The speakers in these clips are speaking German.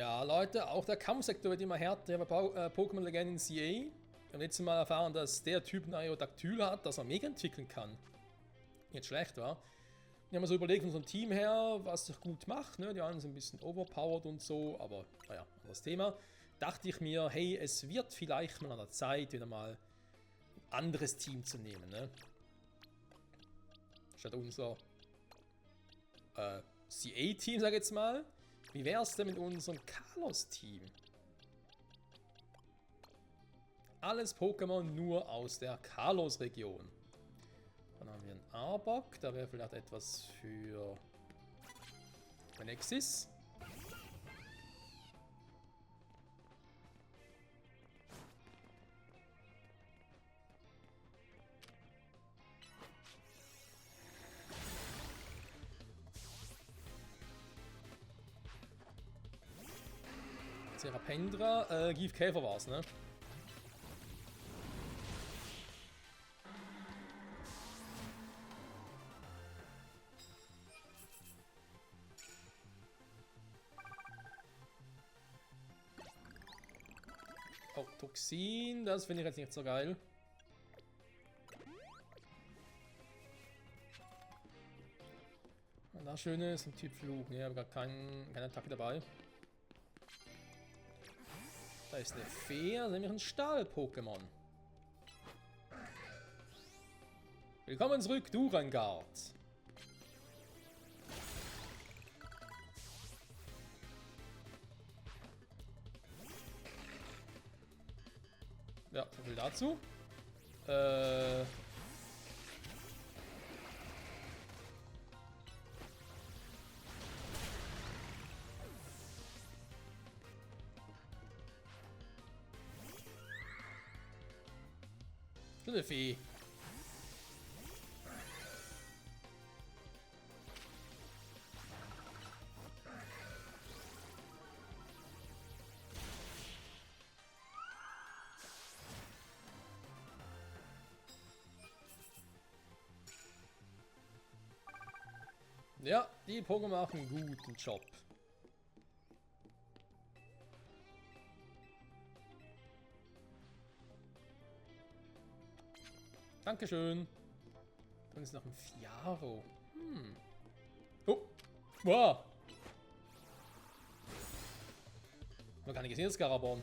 Ja, Leute, auch der Kampfsektor wird immer härter bei Pokémon Legenden CA. Wir haben letztes Mal erfahren, dass der Typ ein Aerodactyl hat, das er mega entwickeln kann. Nicht schlecht, wa? Wir haben so überlegt von unserem Team her, was sich gut macht. Ne? Die anderen sind ein bisschen overpowered und so, aber naja, anderes Thema. Dachte ich mir, hey, es wird vielleicht mal an der Zeit, wieder mal ein anderes Team zu nehmen. Ne? Statt unser CA-Team, sag ich jetzt mal. Wie wär's denn mit unserem Kalos-Team? Alles Pokémon nur aus der Kalos-Region. Dann haben wir einen Arbok, da wäre vielleicht etwas für Nexus. Serapendra, Gief Käfer war's, ne? Oh, Toxin, das finde ich jetzt nicht so geil. Und das Schöne ist ein Typ Flug, ne? Ich habe gar keine Attacke dabei. Da ist eine Fee, das ist nämlich ein Stahl-Pokémon. Willkommen zurück, Durangard. Ja, so viel dazu. Schöne Fee. Ja, die Pokémon machen einen guten Job. Dankeschön. Dann ist noch ein Fiaro. Oh. Wow. Man kann nicht gesehen, das Scarabon.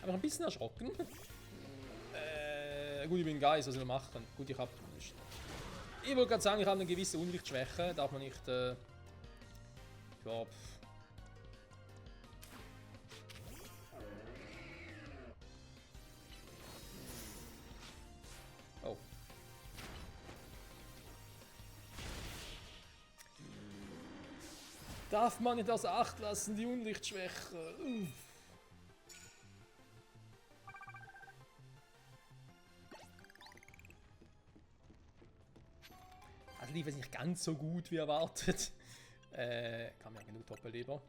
Aber ein bisschen erschrocken. Gut, ich bin Geist, was wir machen. Gut, ich habe... Ich wollte gerade sagen, ich habe eine gewisse Unlichtschwäche. Darf man nicht... ja, oh. Darf man nicht außer Acht lassen, die Unlichtschwäche. Also lief es nicht ganz so gut wie erwartet. Kam ja genug Doppelleber.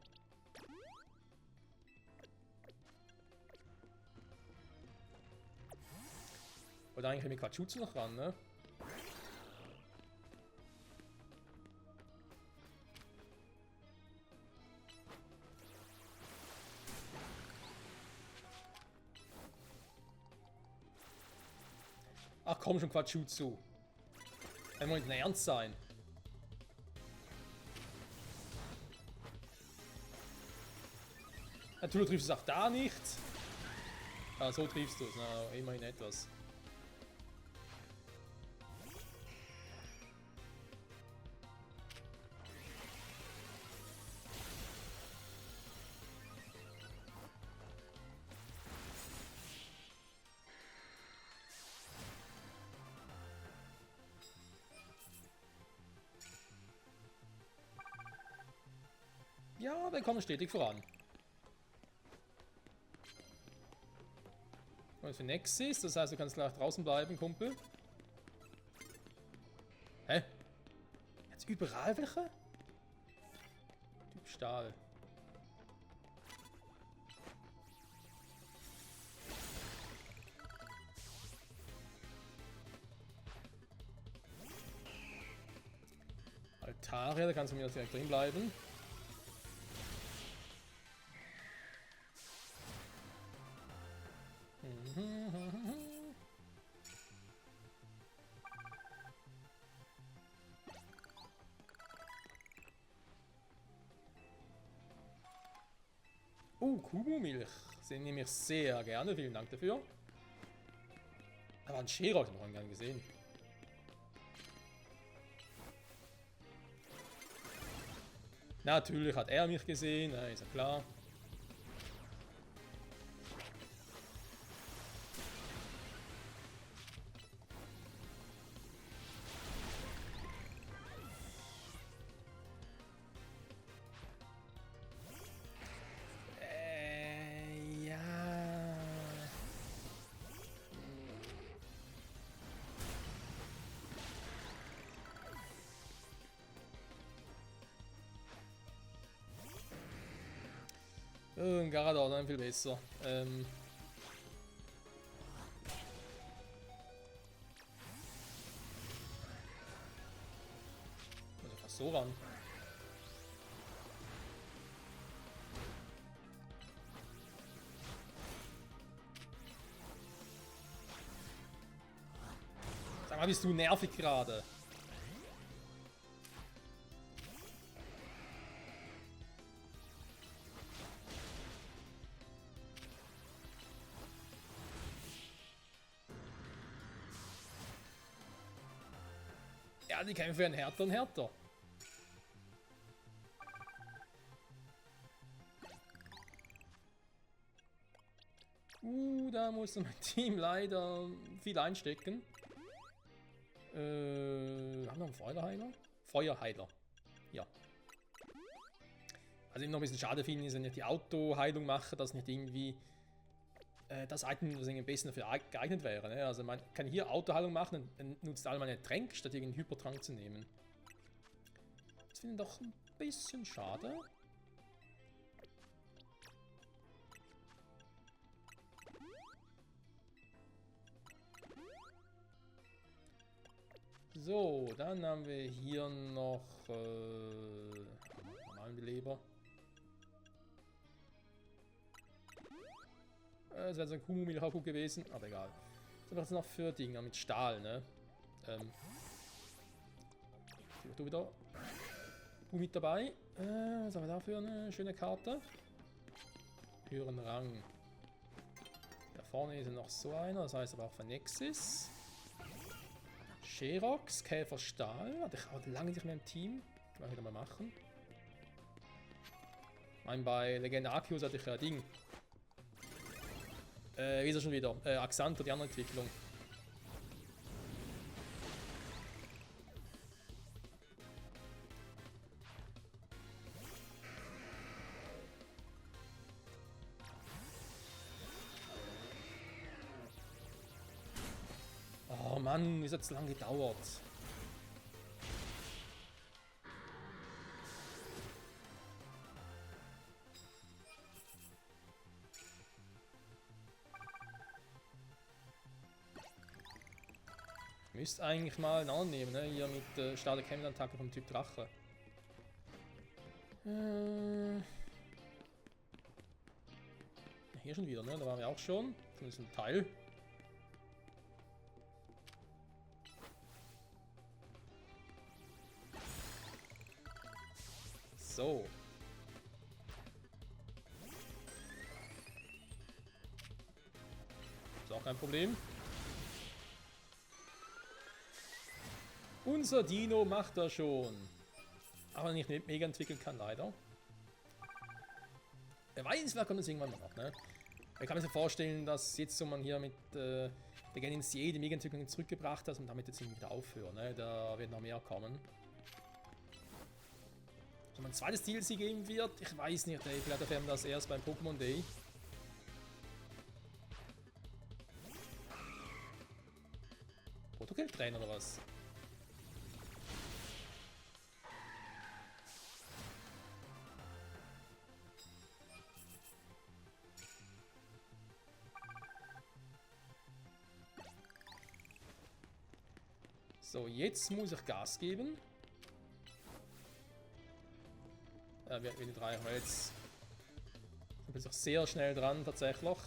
Oder eigentlich mit Quatschutsu noch ran, ne? Ach komm schon, Quatschutsu. Wenn wir nicht ernst sein. Natürlich triffst du es auch da nicht. Ah, so triffst du es. Na, immerhin etwas. Ja, wir kommen stetig voran. Und für Nexus, das heißt, du kannst gleich draußen bleiben, Kumpel. Hä? Jetzt überall welche? Typ Stahl. Altaria, da kannst du mir direkt drin bleiben. Kuhmilch. Das nehme ich sehr gerne. Vielen Dank dafür. Aber ein Sherox habe ich noch gar nicht gesehen. Natürlich hat er mich gesehen, ist ja klar. Gyarados, dann viel besser. Also fast so ran. Sag mal, bist du nervig gerade? Ja, die Kämpfe werden härter und härter. Da muss mein Team leider viel einstecken. Haben wir noch einen Feuerheiler? Feuerheiler. Ja. Also noch ein bisschen schade finde ich, wenn ich die Autoheilung mache, dass nicht irgendwie das Item, das am besten dafür geeignet wäre. Ne? Also man kann hier Autoheilung machen und nutzt alle meine Tränke, statt irgendeinen Hypertrank zu nehmen. Das finde ich doch ein bisschen schade. So, dann haben wir hier noch normalen Beleber. Das wäre so ein Kuhmumil auch gut gewesen, aber egal. Was haben wir jetzt noch für Dinger mit Stahl, ne? Du wieder mit dabei. Was haben wir da für eine schöne Karte? Höheren Rang. Da vorne ist noch so einer, das heißt aber auch Phonexis. Sherox, Käferstahl. Hatte ich auch lange nicht mehr im Team. Kann ich wieder mal machen. Bei Legende Arceus hatte ich ja Ding. Wie ist er schon wieder? Axanto, die andere Entwicklung. Oh Mann, ist jetzt lang gedauert. Müsst eigentlich mal einen anderen nehmen, ne? Hier mit starke Kämpfattacke vom Typ Drache. Hier schon wieder, ne? Da waren wir auch schon. Zumindest ein Teil. So. Ist auch kein Problem. Unser Dino macht das schon. Aber nicht mega entwickeln kann, leider. Wer weiß, wer kommt das irgendwann noch, ne? Ich kann mir so vorstellen, dass jetzt so man hier mit der Genincie die Mega-Entwicklung zurückgebracht hat und damit jetzt irgendwie wieder aufhören, ne? Da wird noch mehr kommen. Ob ein zweites DLC geben wird, ich weiß nicht, ey. Vielleicht erfahren wir das erst beim Pokémon Day. Protokill-Trainer oder was? So, jetzt muss ich Gas geben. wird nicht reichen, weil jetzt bin ich auch sehr schnell dran tatsächlich.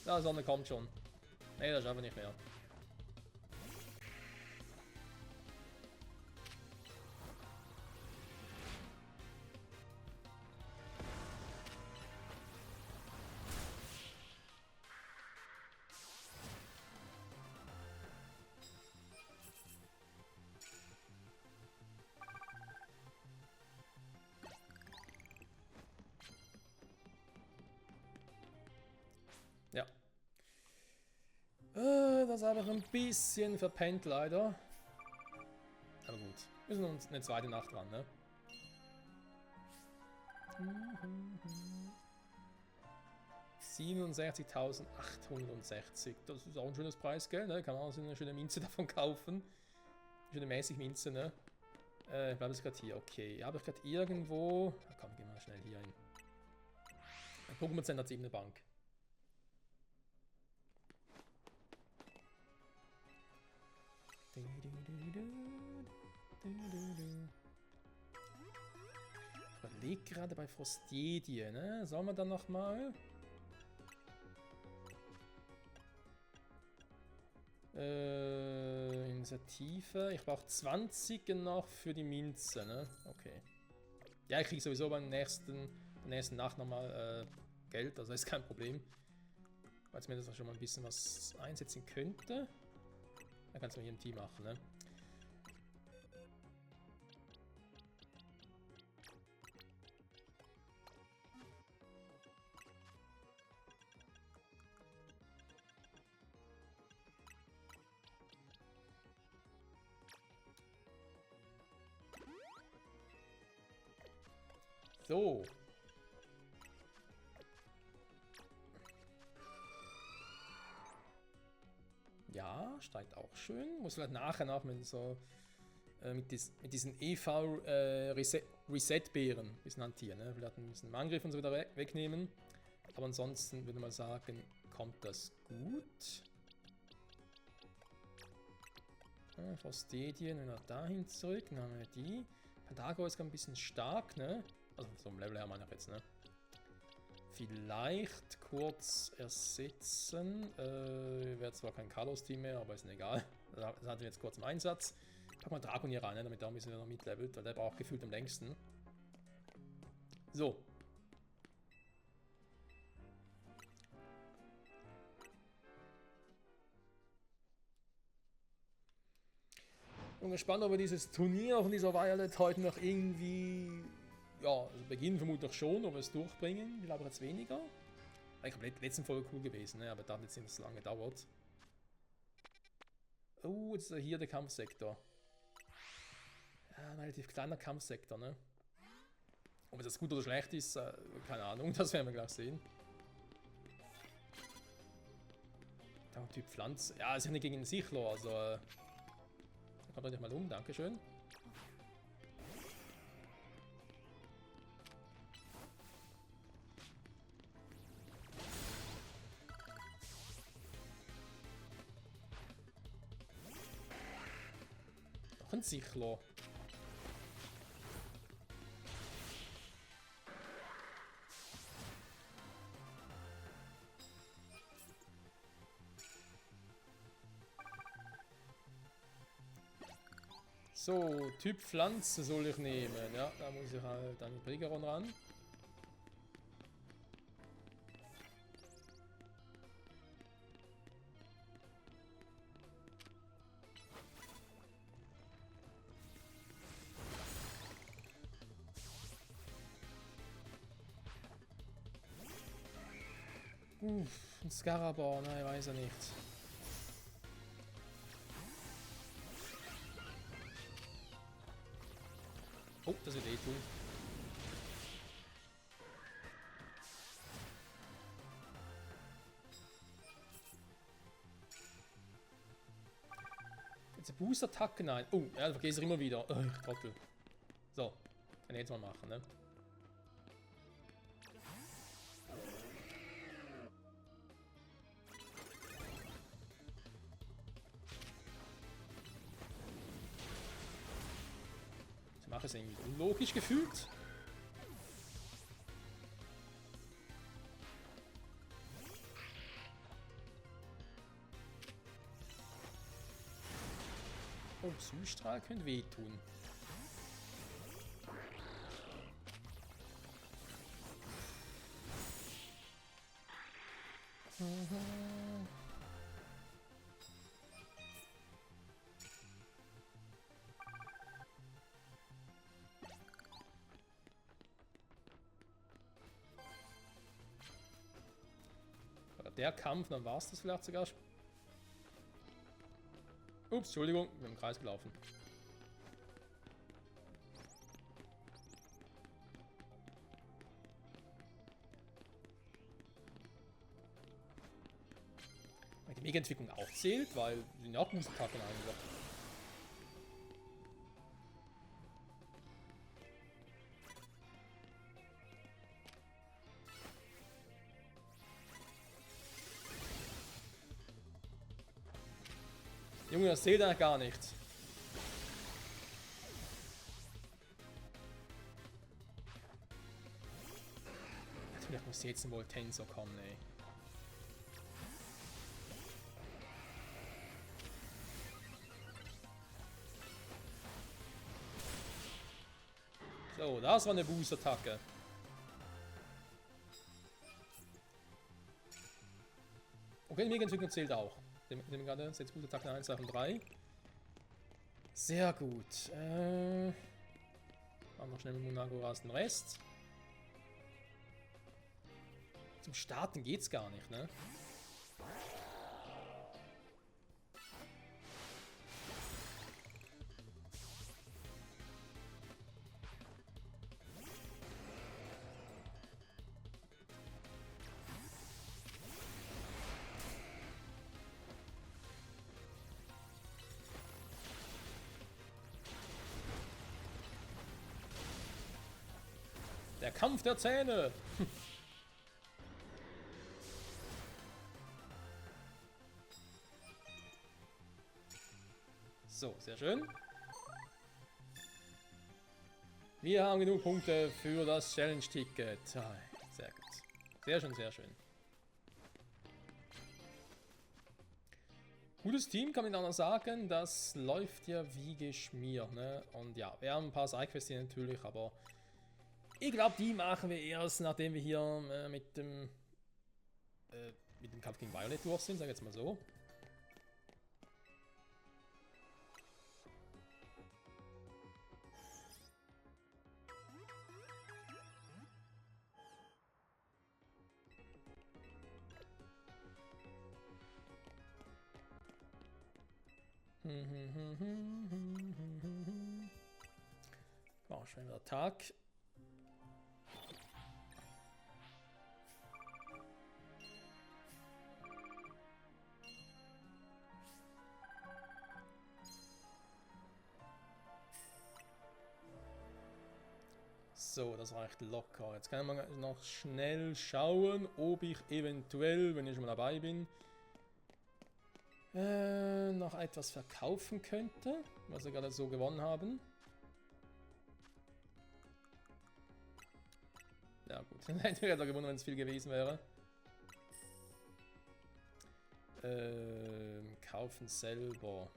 Ja, die Sonne kommt schon. Ne, das schaffen wir nicht mehr. Ja. Das habe ich ein bisschen verpennt, leider. Aber gut. Wir müssen uns eine zweite Nacht dran, ne? Mhm. 67.860. Das ist auch ein schönes Preisgeld, ne? Kann man auch eine schöne Münze davon kaufen. Eine schöne mäßig Münze, ne? Ich bleibe jetzt gerade hier. Okay. Habe ich gerade irgendwo. Ah, komm, gehen wir mal schnell hier hin. Pokémon Center hat 7 Bank. Ich überlege gerade bei Frostedie, ne? Sollen wir dann nochmal? Initiative. Ich brauche 20 noch für die Minze, ne? Okay. Ja, ich kriege sowieso beim der nächsten Nacht nochmal Geld, also ist kein Problem. Weil es mir das auch schon mal ein bisschen was einsetzen könnte. Dann kannst du hier im Team machen, ne? So. Ja, steigt auch schön. Muss vielleicht nachher noch mit so mit diesen EV Reset-Beeren ein bisschen hantieren. Ne? Vielleicht ein bisschen Angriff und so wieder wegnehmen. Aber ansonsten würde man sagen, kommt das gut. Frostedien, wenn wir dahin zurück, dann haben wir die. Pandago ist ein bisschen stark, ne? Also vom Level her meine ich jetzt, ne? Vielleicht kurz ersetzen. Wäre zwar kein Carlos-Team mehr, aber ist egal. Das hatten wir jetzt kurz im Einsatz. Pack mal Dragon hier rein, ne, damit er ein bisschen noch mitlevelt, weil der braucht gefühlt am längsten. So. Bin gespannt, ob wir dieses Turnier von dieser Violet heute noch irgendwie. Ja, also beginnen vermutlich schon, ob wir es durchbringen. Ich glaube jetzt weniger. Ich glaube, letzten Folge cool gewesen, ne? Aber da hat jetzt nicht so lange gedauert. Oh, jetzt ist hier der Kampfsektor. Ja, ein relativ kleiner Kampfsektor, ne? Ob das gut oder schlecht ist, keine Ahnung, das werden wir gleich sehen. Der Typ Pflanze. Ja, ist ja nicht gegen den Sichlo, also. Kommt euch mal um, dankeschön. Noch ein Sichlo. So, Typ Pflanze soll ich nehmen. Ja, da muss ich halt dann mit Brigeron ran. Ein Scarabor, nein, weiß er nicht. Oh, das wird eh tun. Jetzt eine Boost-Attacke, nein. Oh, ja, vergesse ich immer wieder. Oh, ich Trottel. So, kann ich jetzt mal machen, ne? Sache ist irgendwie unlogisch gefühlt. Oh, Psystrahl könnte wehtun. Der Kampf, dann war es das vielleicht sogar. Ups, Entschuldigung, wir sind im Kreis gelaufen. Die Mega-Entwicklung auch zählt, weil die sind ja auch Boost-Attacken eigentlich. Junge, das zählt eigentlich gar nichts. Natürlich muss jetzt wohl Tensor kommen, ey. So, das war eine Boost-Attacke. Okay, die Mega-Entwicklung zählt auch. Dem gerade 6 Boost-Attacken 1, 2 und 3. Sehr gut. Machen wir schnell mit Munagoras den Rest. Zum Starten geht's gar nicht, ne? Der Kampf der Zähne! So, sehr schön. Wir haben genug Punkte für das Challenge-Ticket. Ah, sehr gut. Sehr schön, sehr schön. Gutes Team, kann man auch noch sagen. Das läuft ja wie geschmiert, ne? Und ja, wir haben ein paar Sidequests hier natürlich, aber ich glaube, die machen wir erst, nachdem wir hier mit dem Kampf gegen Violet durch sind, sag ich jetzt mal so. War schon wieder Tag. So, das reicht locker. Jetzt kann man noch schnell schauen, ob ich eventuell, wenn ich schon mal dabei bin, noch etwas verkaufen könnte, was wir gerade so gewonnen haben. Ja gut, dann hätten wir da gewonnen, wenn es viel gewesen wäre. Kaufen selber.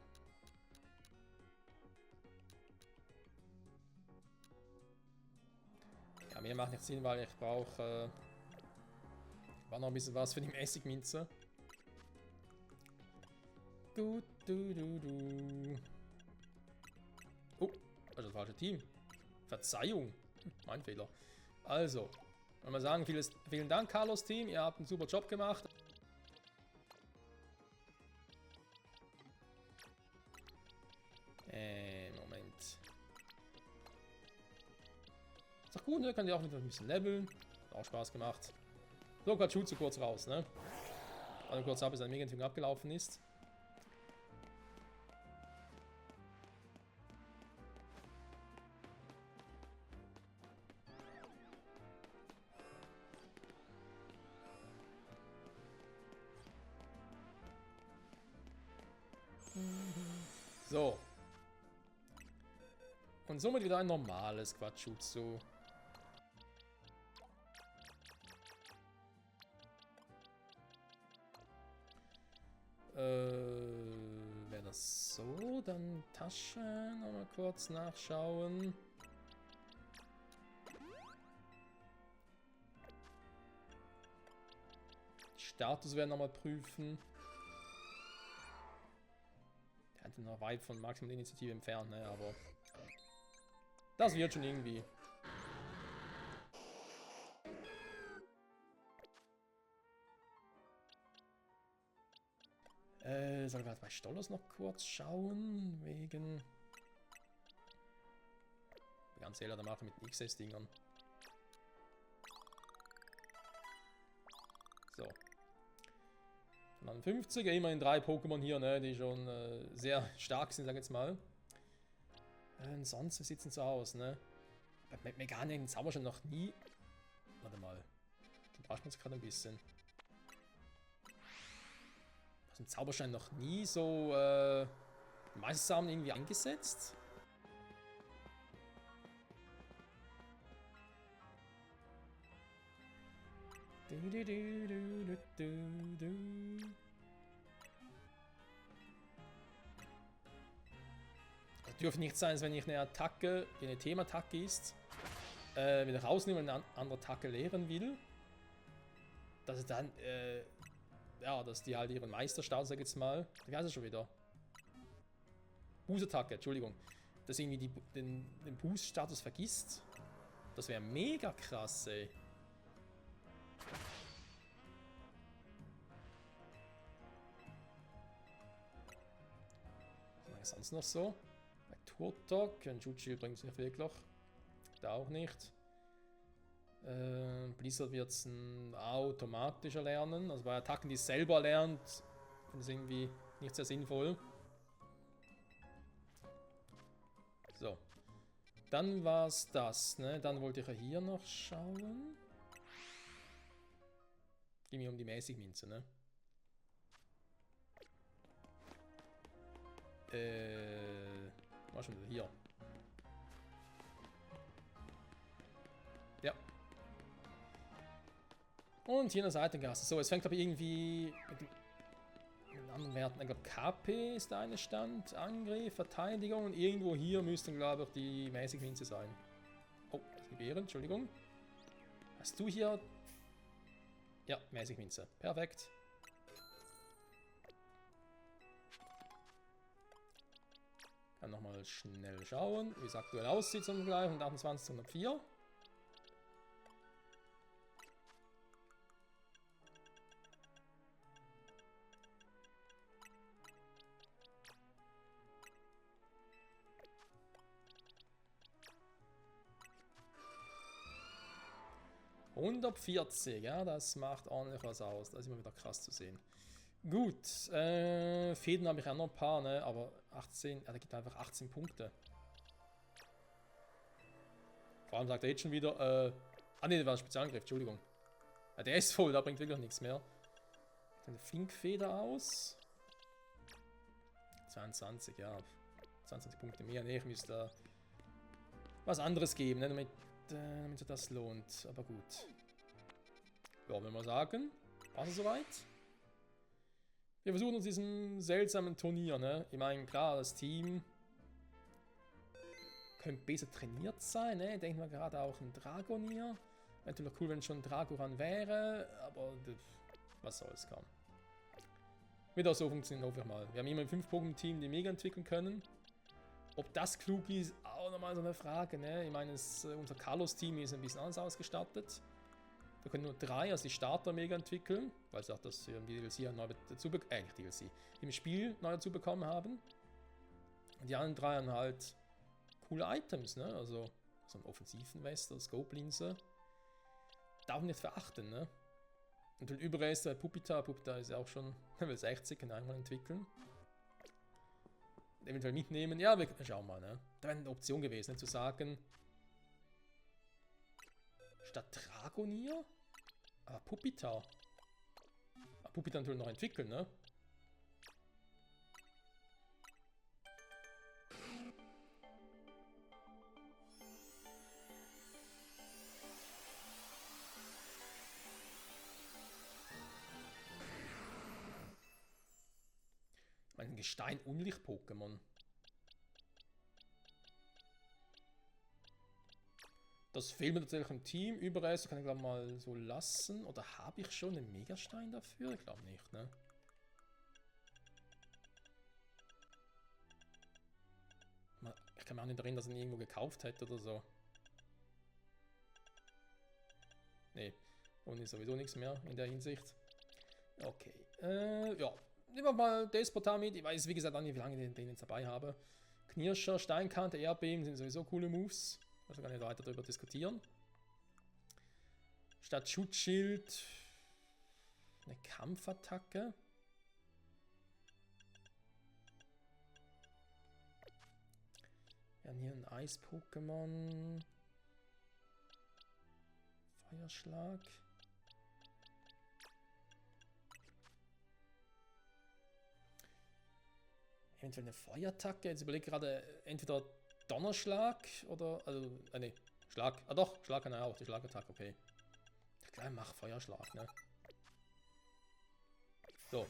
Ja, mir macht nicht Sinn, weil ich brauche war noch ein bisschen was für die Mäßigminze. Oh, das ist das falsche Team. Verzeihung. Mein Fehler. Also, wollen wir sagen, vielen Dank, Carlos Team. Ihr habt einen super Job gemacht. Moment. Ist doch gut, ne? Könnt ihr auch wieder ein bisschen leveln. Hat auch Spaß gemacht. So, gerade Schuh zu kurz raus, ne? Also kurz ab, bis ein Mega-Entwicklung abgelaufen ist. So. Und somit wieder ein normales Quatschutsu. Wäre das so? Dann Taschen. Nochmal kurz nachschauen. Status werden nochmal prüfen. Der hat noch weit von Maximum Initiative entfernt, ne? Aber das wird schon irgendwie. Sollen wir bei Stollers noch kurz schauen? Wegen. Ganz ehrlich, da mache ich mit den XS-Dingern. So. 50er, immerhin 3 Pokémon hier, ne, die schon sehr stark sind, sag ich jetzt mal. Sonst, wie sieht es denn so aus, ne? Bei Meganik den Zauberschein noch nie. Warte mal. Den braucht man jetzt gerade ein bisschen. Was ein Zauberschein noch nie so Meistersamen irgendwie eingesetzt? Es dürfte nicht sein, dass wenn ich eine Attacke, die eine Themattacke ist, wieder rausnehme und eine andere Attacke lehren will, dass es dann, ja, dass die halt ihren Meisterstatus, sag ich jetzt mal, wie heißt es schon wieder? Boost-Attacke, Entschuldigung. Dass irgendwie den Boost-Status vergisst. Das wäre mega krass, ey. Was sonst noch so? Bei Turtok, ein Jutsu bringt es nicht wirklich. Da auch nicht. Blizzard wird es automatisch erlernen. Also bei Attacken, die es selber lernt, finde ich es irgendwie nicht sehr sinnvoll. So. Dann war es das, ne? Dann wollte ich ja hier noch schauen. Ging mir um die Mäßigmünze, ne? War schon wieder hier. Ja. Und hier eine Seitengasse. So, es fängt aber irgendwie mit den anderen Werten. Ich glaube, KP ist der eine Stand, Angriff, Verteidigung und irgendwo hier müssten, glaube ich, die Mäßigmünze sein. Oh, das Gebären, Entschuldigung. Hast du hier... Ja, Mäßigmünze. Perfekt. Kann nochmal schnell schauen, wie es aktuell aussieht zum Vergleich. 128 zu 104. ...140, ja, das macht ordentlich was aus. Das ist immer wieder krass zu sehen. Gut, Fäden habe ich auch noch ein paar, ne, aber 18, ja, der gibt einfach 18 Punkte. Vor allem sagt er jetzt schon wieder, ah ne, das war ein Spezialangriff, Entschuldigung. Ja, der ist voll, da bringt wirklich nichts mehr. Dann Flinkfeder aus. 22, ja. 22 Punkte mehr, ne, ich müsste was anderes geben, ne, damit sich das lohnt, aber gut. Ja, wenn wir sagen, passt es soweit? Wir versuchen uns diesen seltsamen Turnier, ne? Ich meine, klar, das Team könnte besser trainiert sein, ne? Denken wir gerade auch ein Dragonier. Wäre natürlich cool, wenn schon ein Dragoran wäre, aber was soll's, kaum. Wird auch so funktionieren, hoffe ich mal. Wir haben immerhin 5 Pokémon-Team, die mega entwickeln können. Ob das klug ist, auch nochmal so eine Frage, ne? Ich meine, unser Carlos-Team ist ein bisschen anders ausgestattet. Wir können nur 3 als die Starter mega entwickeln, weil sie auch das im DLC neu dazu nicht DLC, im Spiel neu dazu bekommen haben. Und die anderen 3 haben halt coole Items, ne? Also so ein Offensiven-Wester, Scope-Linse. Darf nicht verachten, ne? Und der Überrest der Puppita ist ja auch schon Level 60, kann einmal entwickeln. Eventuell mitnehmen, ja, wir schauen mal, ne? Da wäre eine Option gewesen, ne? Zu sagen, statt Dragonier? Aber Puppita. Puppita natürlich noch entwickeln, ne? Stein-Unlicht-Pokémon. Das fehlt mir tatsächlich im Team. Überreste kann ich glaube mal so lassen. Oder habe ich schon einen Megastein dafür? Ich glaube nicht, ne? Ich kann mich auch nicht erinnern, dass ich ihn irgendwo gekauft hätte oder so. Nee, und ist sowieso nichts mehr in der Hinsicht. Okay, ja. Nehmen wir mal Despotar mit. Ich weiß, wie gesagt, auch nicht, wie lange ich den jetzt dabei habe. Knirscher, Steinkante, Erdbeben sind sowieso coole Moves. Also gar nicht weiter darüber diskutieren. Statt Schutzschild eine Kampfattacke. Wir haben hier ein Eis-Pokémon. Feuerschlag. Eventuell eine Feuerattacke. Jetzt überlege ich gerade entweder Donnerschlag oder. Also, ne, Schlag. Ah doch, Schlag kann er auch. Die Schlagattacke, okay. Ja, klar, mach Feuerschlag, ne? So.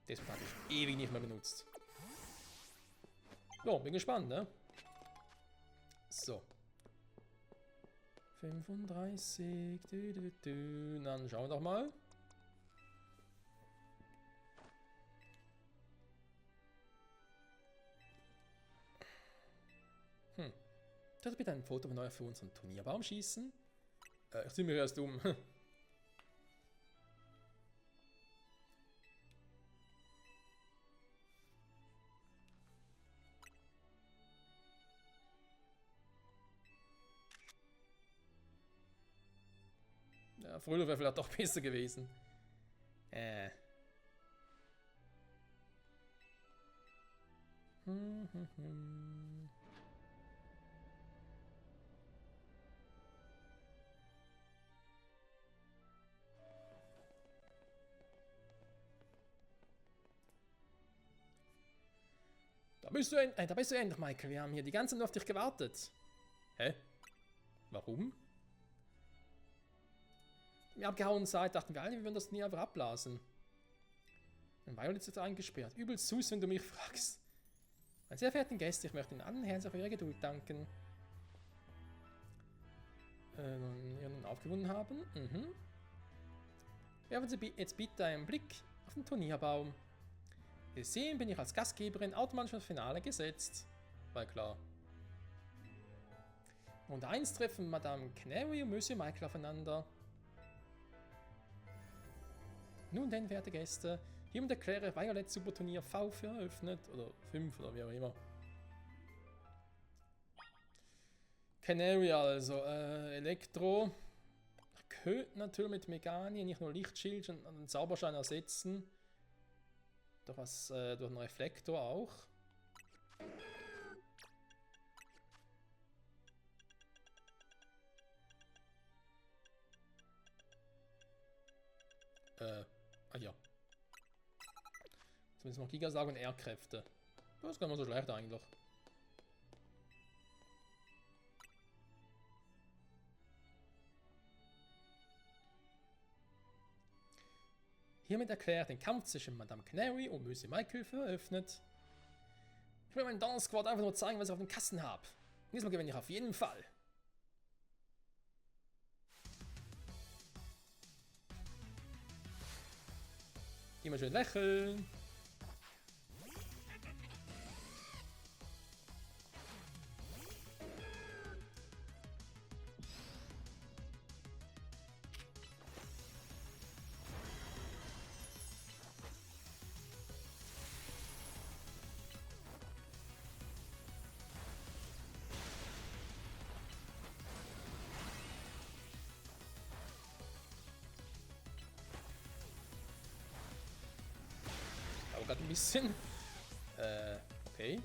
Das habe ich ewig nicht mehr benutzt. So, bin gespannt, ne? So. 35. Dann schauen wir doch mal. Kannst du bitte ein Foto von euch für unseren Turnierbaum schießen? Ich ziehe mich erst um. Ja, früher wäre vielleicht doch besser gewesen. Da bist du endlich, Michael. Wir haben hier die ganze Nacht auf dich gewartet. Hä? Warum? Wir abgehauen seid, dachten wir alle, wir würden das nie einfach abblasen. Ein Violet ist jetzt eingesperrt. Übel süß, wenn du mich fragst. Meine sehr verehrten Gäste, ich möchte Ihnen allen herzlich für Ihre Geduld danken. Ihr nun aufgewonnen haben. Werfen Sie jetzt bitte einen Blick auf den Turnierbaum. Wie Sie sehen, bin ich als Gastgeberin automatisch fürs Finale gesetzt. War klar. Runde 1 treffen Madame Canary und Monsieur Michael aufeinander. Nun denn, werte Gäste, hiermit erkläre Violet Super Turnier V für eröffnet. Oder 5 oder wie auch immer. Canary also, Elektro. Könnte natürlich mit Megani nicht nur Lichtschild und einen Zauberschein ersetzen. Durch einen Reflektor auch. Ah ja. Jetzt müssen wir noch Gigasag und Erdkräfte. Das ist gar nicht so schlecht eigentlich. Hiermit erklärt den Kampf zwischen Madame Canary und Monsieur Michael für eröffnet. Ich will meinen Dance Squad einfach nur zeigen, was ich auf dem Kasten habe. Diesmal gewinne ich auf jeden Fall. Immer schön lächeln. Gerade ein bisschen. Okay.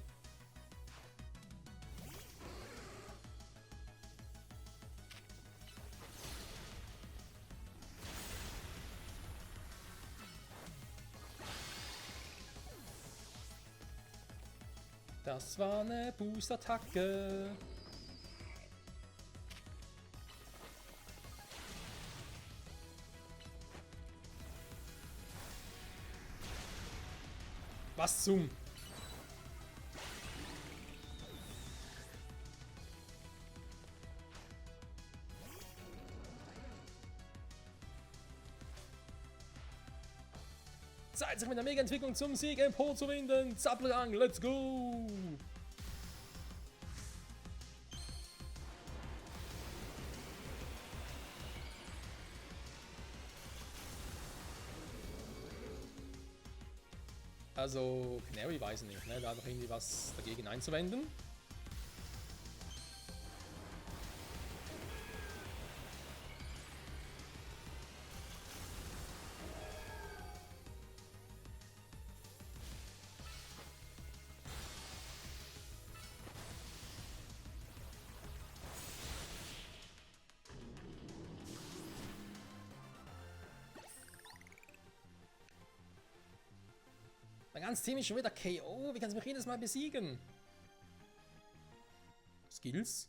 Das war eine Boost-Attacke. Was zum... Zeit, sich mit der Mega-Entwicklung zum Sieg emporzuwinden. Zappelrang, let's go! Also, Canary weiß ich nicht, ne? Da hat noch irgendwie was dagegen einzuwenden. Mein ganzes Team ist schon wieder KO. Wie kannst du mich jedes Mal besiegen? Skills?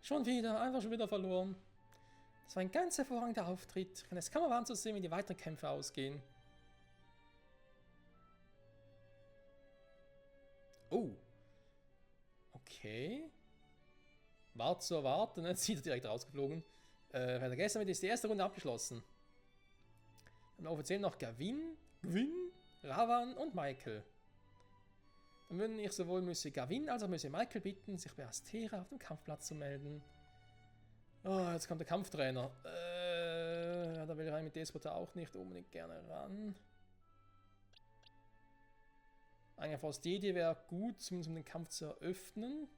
Schon wieder verloren. Das war ein ganz hervorragender Auftritt. Und es kann man warm zu sehen, wie die weiteren Kämpfe ausgehen. Oh. Okay. War zu erwarten, jetzt sieht er direkt rausgeflogen. Gestern ist die erste Runde abgeschlossen. Wir haben offiziell noch Gavin, Ravan und Michael. Dann würden ich sowohl Monsieur Gavin als auch Monsieur Michael bitten, sich bei Astera auf dem Kampfplatz zu melden. Oh, jetzt kommt der Kampftrainer. Da will ich mit Despota auch nicht unbedingt gerne ran. Eine Faustidee wäre gut, zumindest um den Kampf zu eröffnen.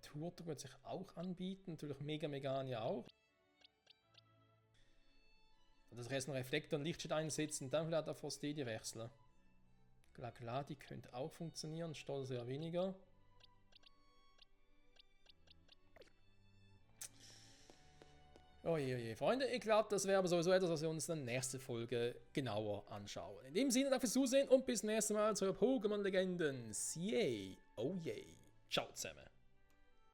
Turtok wird sich auch anbieten, natürlich Megania auch. Das Rest einen Reflektor und Lichtschild einsetzen, dann vielleicht auf Faustidee wechseln. Klar, die könnte auch funktionieren, Stolz eher weniger. Oje, Freunde, ich glaube, das wäre aber sowieso etwas, was wir uns in der nächsten Folge genauer anschauen. In dem Sinne, danke fürs Zusehen und bis nächstes Mal zu Pokémon Legenden. Yay, oh yay. Ciao zusammen.